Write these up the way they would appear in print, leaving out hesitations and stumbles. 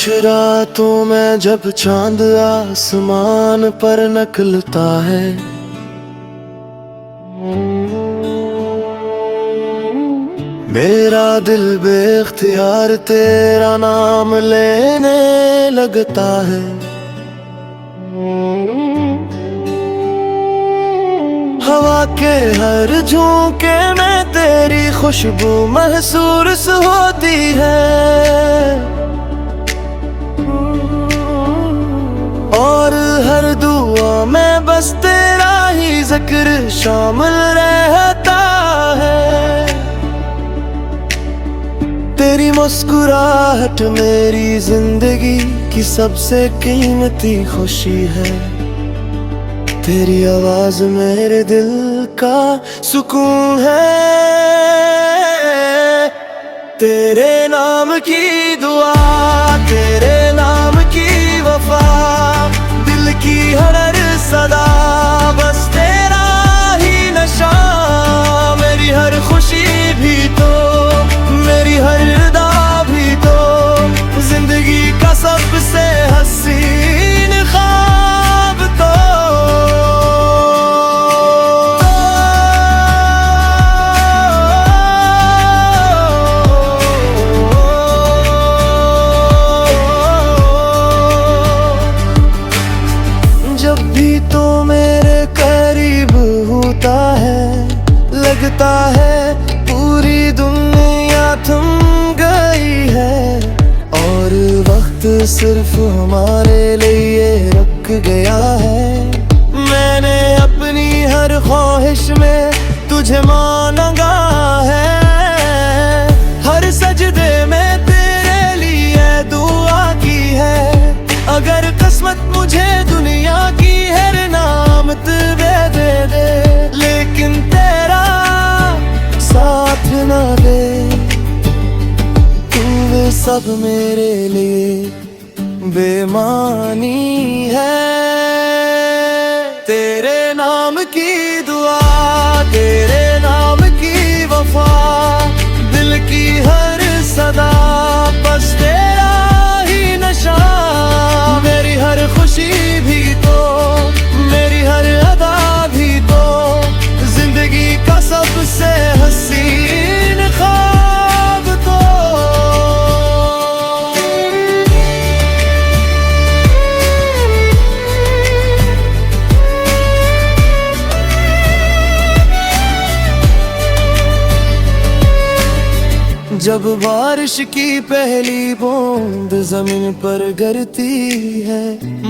कुछ रातों में जब चांद आसमान पर निकलता है, मेरा दिल बेख्तियार तेरा नाम लेने लगता है। हवा के हर झोंके में तेरी खुशबू महसूस होती है, और हर दुआ में बस तेरा ही जिक्र शामिल रहता है। तेरी मुस्कुराहट मेरी जिंदगी की सबसे कीमती खुशी है, तेरी आवाज मेरे दिल का सुकून है। तेरे नाम की दुआ, तेरे नाम की वफा, दिल की हर सदा बस तेरा ही नशा। मेरी हर खुशी भी तो, मेरी हर अदा भी तो, जिंदगी का सबसे हसीन ख्वाब तो। जब भी तो मेरे करीब होता है, लगता है पूरी दुनिया थम गई है, और वक्त सिर्फ हमारे लिए रुक गया है। मैंने अपनी हर ख्वाहिश में तुझे मांगा है, हर सजदे में तेरे लिए दुआ की है। अगर किस्मत मुझे दुनिया की हर नामत दे दे, लेकिन तेरा साथ ना दे, तू वे सब मेरे लिए बेमानी है। तेरे नाम की दुआ, तेरे नाम की वफा, दिल की हर सदा बस तेरा ही नशा। मेरी हर खुशी भी तो, मेरी हर अदा भी तो, जिंदगी का सबसे हसीन ख्वाब तो। जब बारिश की पहली बूंद जमीन पर गिरती है,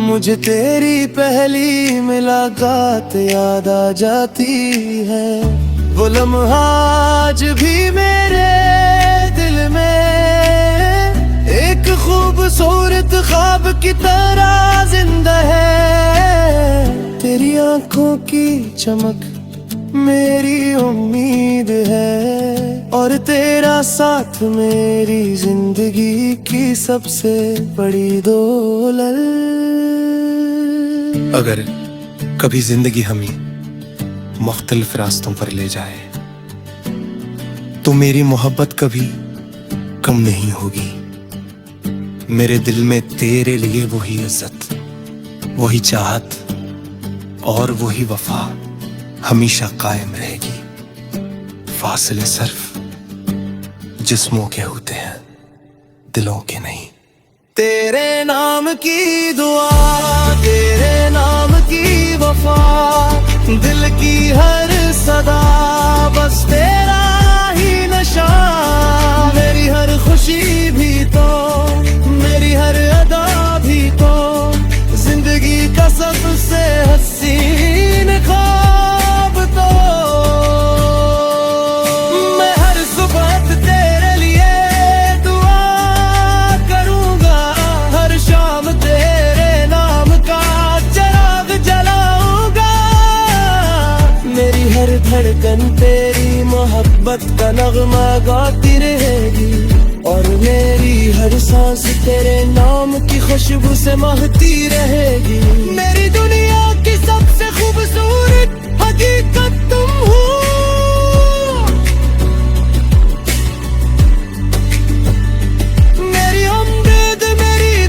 मुझे तेरी पहली मुलाकात याद आ जाती है। वो लम्हा आज भी मेरे दिल में एक खूबसूरत ख्वाब की तरह जिंदा है। तेरी आंखों की चमक मेरी उम्मीद है, और तेरा साथ मेरी जिंदगी की सबसे बड़ी दौलत। अगर कभी जिंदगी हमें मुख्तलिफ रास्तों पर ले जाए, तो मेरी मोहब्बत कभी कम नहीं होगी। मेरे दिल में तेरे लिए वही इज्जत, वही चाहत और वही वफा हमेशा कायम रहेगी। फासले सिर्फ जिस्मों के होते हैं, दिलों के नहीं। तेरे नाम की दुआ, तेरे नाम की वफा, दिल की हर सदा बस तेरा ही नशा। मेरी हर खुशी भी तो, मेरी हर अदा भी तो, जिंदगी का सबसे हसीन ख्वाब तो। मैं हर सुबह तेरे लिए दुआ करूंगा, हर शाम तेरे नाम का चिराग जलाऊंगा। मेरी हर धड़कन तेरी मोहब्बत का नगमा गाती रहेगी, और मेरी हर सांस तेरे नाम की खुशबू से महकती रहेगी। मेरी दुनिया की सबसे खूबसूरत हकीकत तुम हो, मेरी उम्मीद, मेरी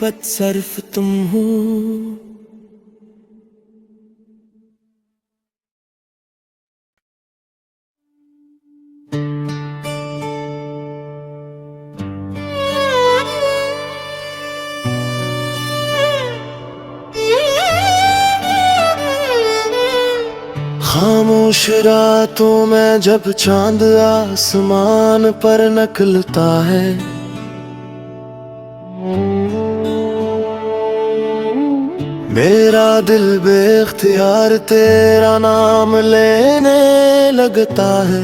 मोहब्बत सर्फ तुम हो। खामोश रातों में जब चांद आसमान पर निकलता है, मेरा दिल बेख्तियार तेरा नाम लेने लगता है।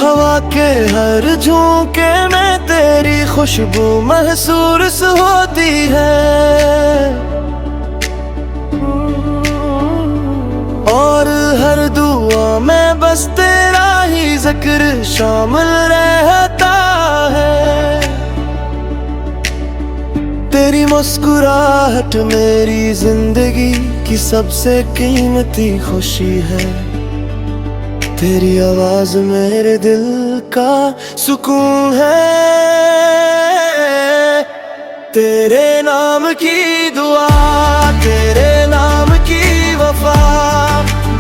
हवा के हर झोंके में तेरी खुशबू महसूस होती है, और हर दुआ में बस तेरा ही जिक्र शामिल रहता है। तेरी मुस्कुराहट मेरी जिंदगी की सबसे कीमती खुशी है, तेरी आवाज मेरे दिल का सुकून है। तेरे नाम की दुआ, तेरे नाम की वफा,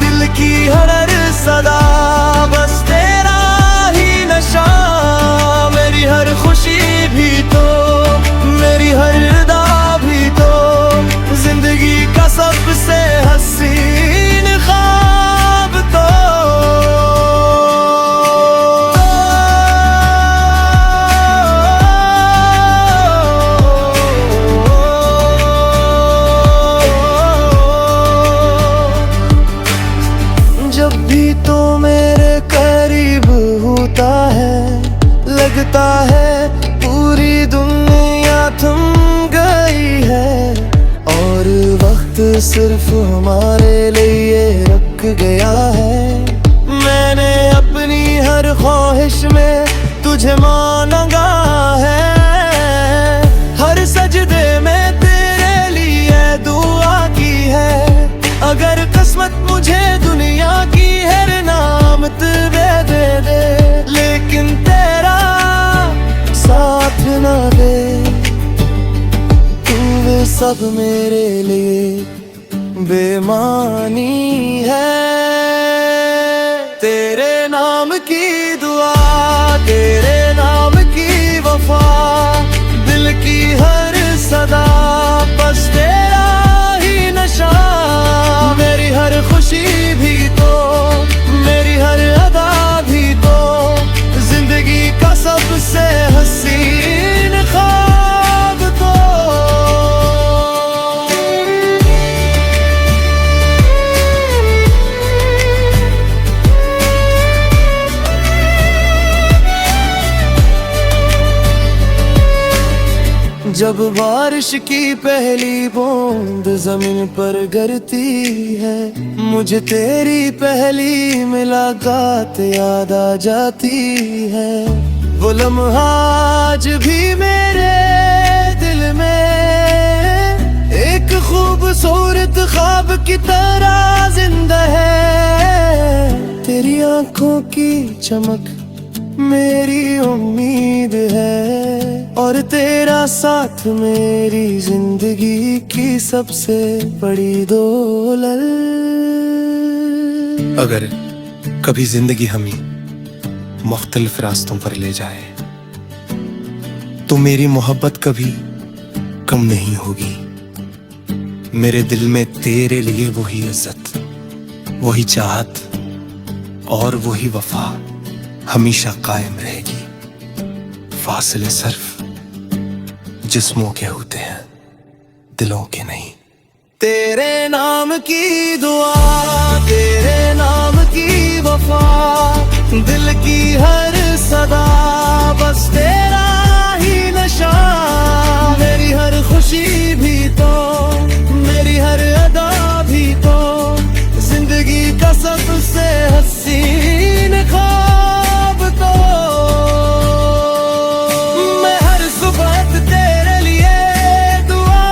दिल की हर सदा बस तेरा ही नशा। मेरी हर खुशी भी तो, मेरी हर अदा भी तो, जिंदगी का सबसे हसीन ख्वाब तो। जब भी तो मेरे करीब होता है, लगता है पूरी दुनिया थम गई है, और वक्त सिर्फ हमारे लिए रुक गया है। मैंने अपनी हर ख्वाहिश में तुझे मांगा है, हर सजदे में तेरे लिए दुआ की है। अगर किस्मत मुझे दुनिया की हर नामत दे दे, लेकिन तेरा साथ ना दे, तू वे सब मेरे लिए बेमानी है। तेरे नाम की दुआ, तेरे नाम की वफा, दिल की हर सदा बस तेरा ही नशा। मेरी हर खुशी भी तो, मेरी हर अदा भी तो, जिंदगी का सबसे हसीन ख्वाब तो। जब बारिश की पहली बूंद जमीन पर गिरती है, मुझे तेरी पहली मुलाकात याद आ जाती है। वो लम्हा आज भी मेरे दिल में एक खूबसूरत ख्वाब की तरह जिंदा है। तेरी आंखों की चमक मेरी उम्मीद है, और तेरा साथ मेरी जिंदगी की सबसे बड़ी दौलत। अगर कभी जिंदगी हमें मुख्तलिफ रास्तों पर ले जाए, तो मेरी मोहब्बत कभी कम नहीं होगी। मेरे दिल में तेरे लिए वही इज्जत, वही चाहत और वही वफा हमेशा कायम रहेगी। फासले सिर्फ जिस्मों के होते हैं, दिलों के नहीं। तेरे नाम की दुआ, तेरे नाम की वफा, दिल की हर सदा बस तेरा ही नशा। मेरी हर खुशी भी तो, मेरी हर अदा भी तो, जिंदगी का सबसे हसीन ख्वाब तो। मैं हर सुबह तेरे लिए दुआ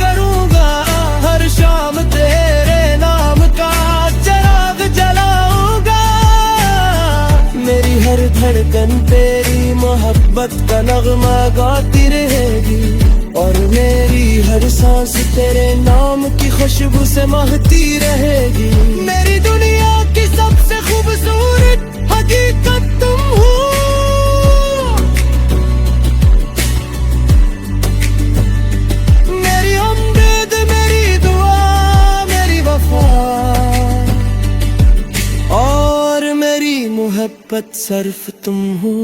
करूंगा, हर शाम तेरे नाम का चिराग जलाऊंगा। मेरी हर धड़कन तेरी मोहब्बत का नगमा गाती रहेगी, और मेरी हर सांस तेरे नाम की खुशबू से महकती रहेगी। मेरी दुनिया की सबसे खूबसूरत हकीकत तुम हो, मेरी उम्मीद, मेरी दुआ, मेरी वफा, और मेरी मोहब्बत सिर्फ तुम हो।